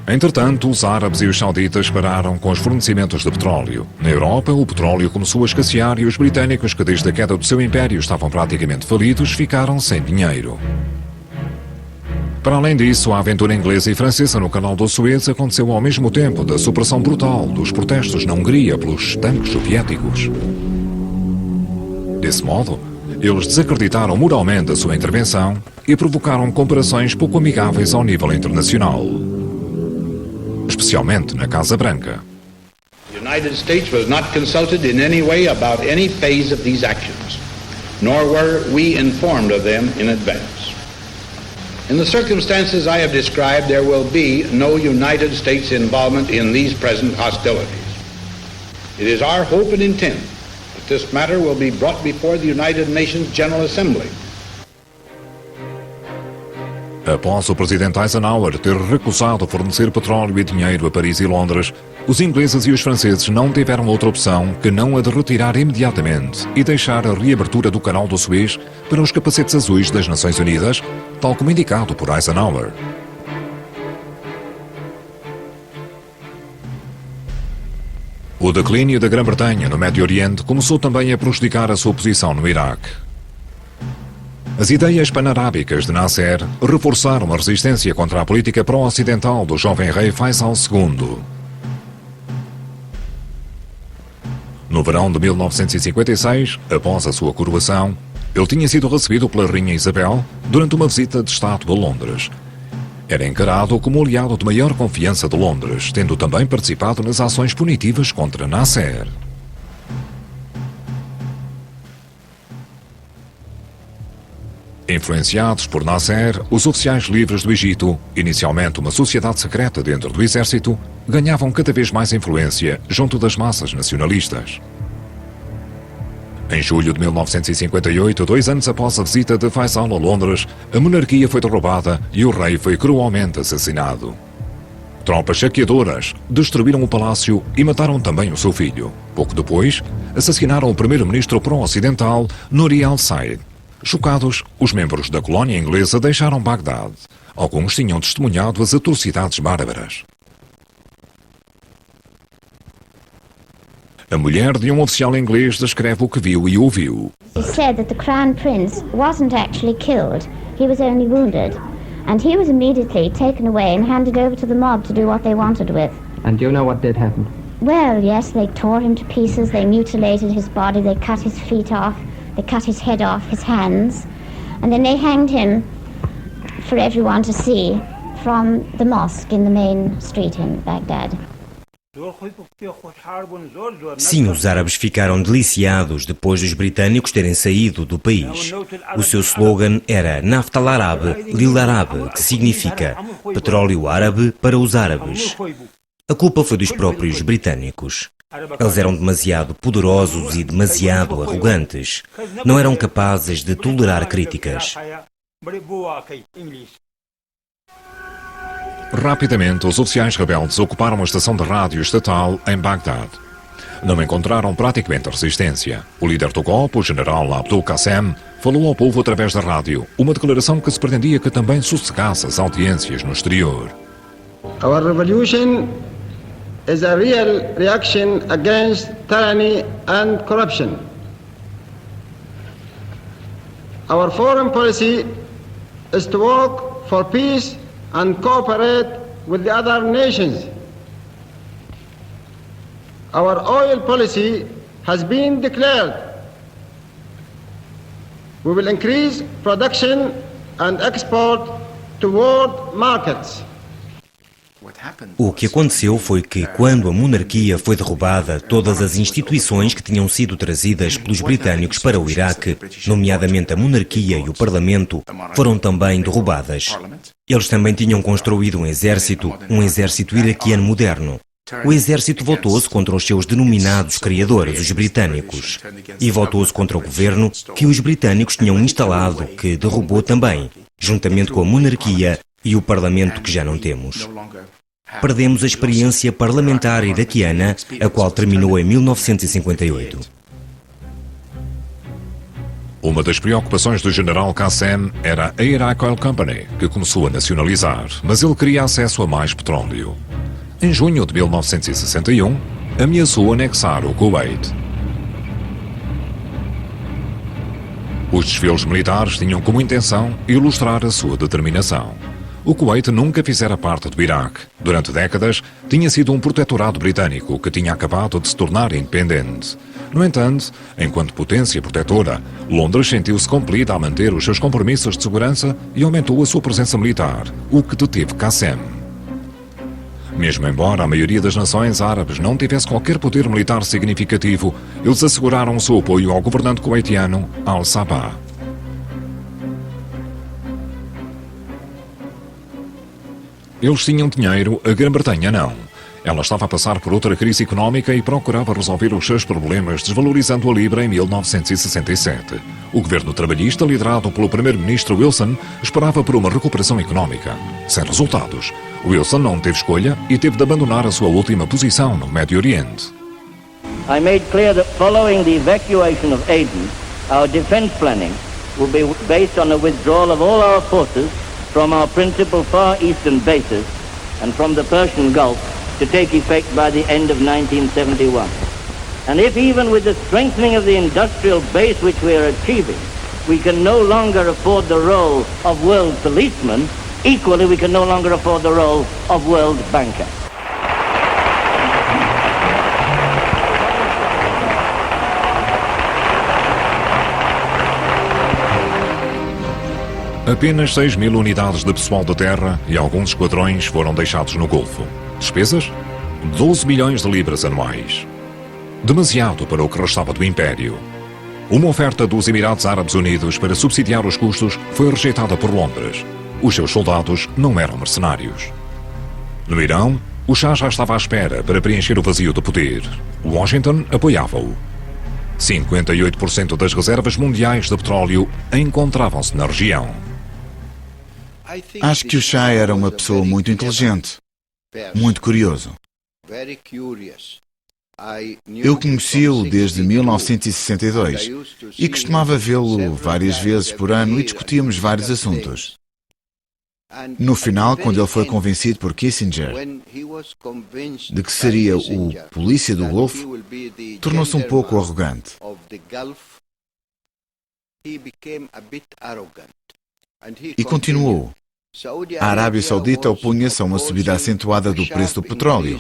A: Entretanto, os árabes e os sauditas pararam com os fornecimentos de petróleo. Na Europa, o petróleo começou a escassear e os britânicos, que desde a queda do seu império estavam praticamente falidos, ficaram sem dinheiro. Para além disso, a aventura inglesa e francesa no Canal do Suez aconteceu ao mesmo tempo da supressão brutal dos protestos na Hungria pelos tanques soviéticos. Desse modo, eles desacreditaram moralmente a sua intervenção e provocaram comparações pouco amigáveis ao nível internacional, especialmente na Casa Branca.
F: The United States was not consulted in any way about any phase of these actions, nor were we informed of them in advance. In the circumstances I have described, there will be no United States involvement in these present hostilities. It is our hope and intent that this matter will be brought before the United Nations General Assembly.
A: Após o presidente Eisenhower ter recusado fornecer petróleo e dinheiro a Paris e Londres, os ingleses e os franceses não tiveram outra opção que não a de retirar imediatamente e deixar a reabertura do Canal do Suez para os capacetes azuis das Nações Unidas, tal como indicado por Eisenhower. O declínio da Grã-Bretanha no Médio Oriente começou também a prejudicar a sua posição no Iraque. As ideias pan-arábicas de Nasser reforçaram a resistência contra a política pró-ocidental do jovem rei Faisal II. No verão de 1956, após a sua coroação, ele tinha sido recebido pela Rainha Isabel durante uma visita de Estado a Londres. Era encarado como o aliado de maior confiança de Londres, tendo também participado nas ações punitivas contra Nasser. Influenciados por Nasser, os oficiais livres do Egito, inicialmente uma sociedade secreta dentro do exército, ganhavam cada vez mais influência junto das massas nacionalistas. Em julho de 1958, 2 anos após a visita de Faisal a Londres, a monarquia foi derrubada e o rei foi cruelmente assassinado. Tropas saqueadoras destruíram o palácio e mataram também o seu filho. Pouco depois, assassinaram o primeiro-ministro pró-ocidental, Nouri al-Said. Chocados, os membros da colónia inglesa deixaram Bagdade. Alguns tinham testemunhado as atrocidades bárbaras. A mulher de um oficial inglês descreve o que viu e ouviu.
G: He said that the Crown Prince wasn't actually killed, he was only wounded. And he was immediately taken away and handed over to the mob to do what they wanted with.
H: And do you know what did happen?
G: Well, yes, they tore him to pieces, they mutilated his body, they cut his feet off. They cut his head off, his hands, and then they hanged him for everyone to see from the mosque in the main street in Baghdad.
D: Sim, os árabes ficaram deliciados depois dos britânicos terem saído do país. O seu slogan era Naft al-Arab, Lil Arab, que significa petróleo árabe para os árabes. A culpa foi dos próprios britânicos. Eles eram demasiado poderosos e demasiado arrogantes. Não eram capazes de tolerar críticas.
A: Rapidamente, os oficiais rebeldes ocuparam a estação de rádio estatal em Bagdad. Não encontraram praticamente resistência. O líder do golpe, o general Abdul Qassem, falou ao povo através da rádio, uma declaração que se pretendia que também sossegasse as audiências no exterior.
H: Our revolution is a real reaction against tyranny and corruption. Our foreign policy is to work for peace and cooperate with the other nations. Our oil policy has been declared. We will increase production and export to world markets.
D: O que aconteceu foi que, quando a monarquia foi derrubada, todas as instituições que tinham sido trazidas pelos britânicos para o Iraque, nomeadamente a monarquia e o parlamento, foram também derrubadas. Eles também tinham construído um exército iraquiano moderno. O exército voltou-se contra os seus denominados criadores, os britânicos, e voltou-se contra o governo que os britânicos tinham instalado, que derrubou também, juntamente com a monarquia e o parlamento que já não temos. Perdemos a experiência parlamentar iraquiana, a qual terminou em 1958.
A: Uma das preocupações do general Qassem era a Iraq Oil Company, que começou a nacionalizar, mas ele queria acesso a mais petróleo. Em junho de 1961, ameaçou anexar o Kuwait. Os desfiles militares tinham como intenção ilustrar a sua determinação. O Kuwait nunca fizera parte do Iraque. Durante décadas, tinha sido um protetorado britânico que tinha acabado de se tornar independente. No entanto, enquanto potência protetora, Londres sentiu-se compelida a manter os seus compromissos de segurança e aumentou a sua presença militar, o que deteve Qassem. Mesmo embora a maioria das nações árabes não tivesse qualquer poder militar significativo, eles asseguraram o seu apoio ao governante kuwaitiano Al-Sabah. Eles tinham dinheiro, a Grã-Bretanha não. Ela estava a passar por outra crise económica e procurava resolver os seus problemas desvalorizando a libra em 1967. O governo trabalhista, liderado pelo primeiro-ministro Wilson, esperava por uma recuperação económica. Sem resultados, Wilson não teve escolha e teve de abandonar a sua última posição no Médio Oriente.
I: I made clear that following the evacuation of Aden, our defense planning will be based on a withdrawal of all our forces from our principal Far Eastern bases and from the Persian Gulf to take effect by the end of 1971. And if even with the strengthening of the industrial base which we are achieving, we can no longer afford the role of world policeman, equally we can no longer afford the role of world banker.
A: Apenas 6.000 unidades de pessoal de terra e alguns esquadrões foram deixados no Golfo. Despesas? 12 milhões de libras anuais. Demasiado para o que restava do Império. Uma oferta dos Emirados Árabes Unidos para subsidiar os custos foi rejeitada por Londres. Os seus soldados não eram mercenários. No Irão, o Shah já estava à espera para preencher o vazio de poder. Washington apoiava-o. 58% das reservas mundiais de petróleo encontravam-se na região.
B: Acho que o Shah era uma pessoa muito inteligente, muito curioso. Eu conheci-o desde 1962 e costumava vê-lo várias vezes por ano e discutíamos vários assuntos. No final, quando ele foi convencido por Kissinger de que seria o polícia do Golfo, tornou-se um pouco arrogante. E continuou. A Arábia Saudita opunha-se a uma subida acentuada do preço do petróleo.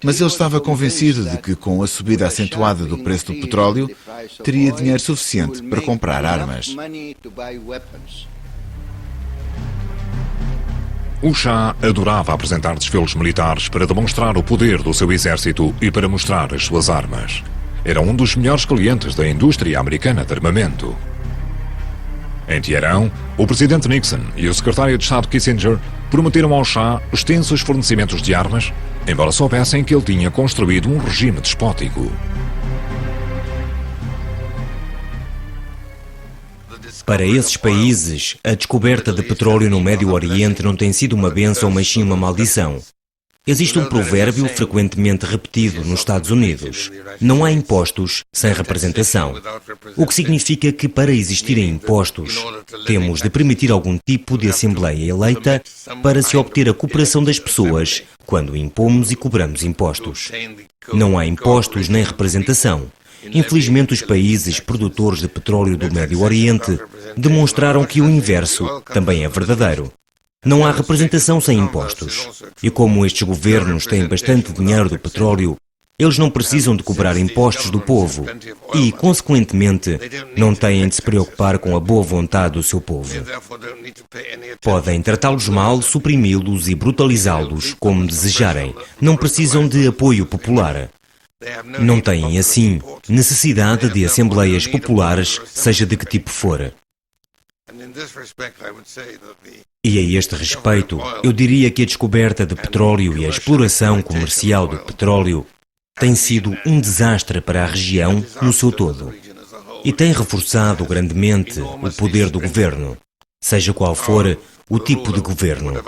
B: Mas ele estava convencido de que, com a subida acentuada do preço do petróleo, teria dinheiro suficiente para comprar armas.
A: O Shah adorava apresentar desfiles militares para demonstrar o poder do seu exército e para mostrar as suas armas. Era um dos melhores clientes da indústria americana de armamento. Em Teherão, o presidente Nixon e o secretário de Estado Kissinger prometeram ao Shah extensos fornecimentos de armas, embora soubessem que ele tinha construído um regime despótico.
D: Para esses países, a descoberta de petróleo no Médio Oriente não tem sido uma bênção, mas sim uma maldição. Existe um provérbio frequentemente repetido nos Estados Unidos: não há impostos sem representação. O que significa que, para existirem impostos, temos de permitir algum tipo de assembleia eleita para se obter a cooperação das pessoas quando impomos e cobramos impostos. Não há impostos nem representação. Infelizmente, os países produtores de petróleo do Médio Oriente demonstraram que o inverso também é verdadeiro. Não há representação sem impostos. E como estes governos têm bastante dinheiro do petróleo, eles não precisam de cobrar impostos do povo e, consequentemente, não têm de se preocupar com a boa vontade do seu povo. Podem tratá-los mal, suprimi-los e brutalizá-los como desejarem. Não precisam de apoio popular. Não têm, assim, necessidade de assembleias populares, seja de que tipo for. E a este respeito, eu diria que a descoberta de petróleo e a exploração comercial do petróleo tem sido um desastre para a região no seu todo e tem reforçado grandemente o poder do governo, seja qual for o tipo de governo.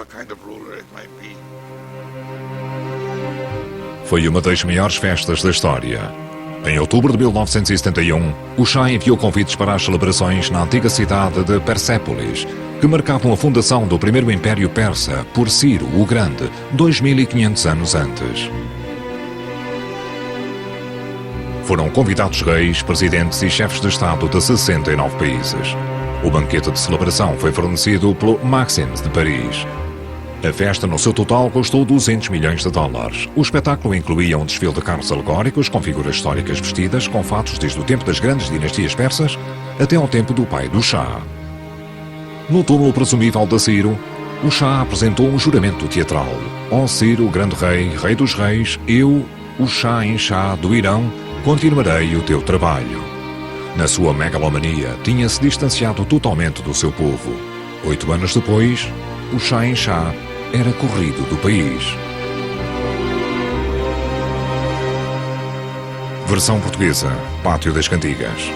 A: Foi uma das maiores festas da história. Em outubro de 1971, o Shah enviou convites para as celebrações na antiga cidade de Persépolis, que marcavam a fundação do primeiro Império Persa por Ciro o Grande, 2500 anos antes. Foram convidados reis, presidentes e chefes de Estado de 69 países. O banquete de celebração foi fornecido pelo Maxims de Paris. A festa, no seu total, custou 200 milhões de dólares. O espetáculo incluía um desfile de carros alegóricos com figuras históricas vestidas com fatos desde o tempo das grandes dinastias persas até ao tempo do pai do Shah. No túmulo presumível de Ciro, o Shah apresentou um juramento teatral. Ó Ciro, grande rei, rei dos reis, eu, o Shah do Irão, continuarei o teu trabalho. Na sua megalomania, tinha-se distanciado totalmente do seu povo. 8 anos depois, o Shah era corrido do país. Versão portuguesa, Pátio das Cantigas.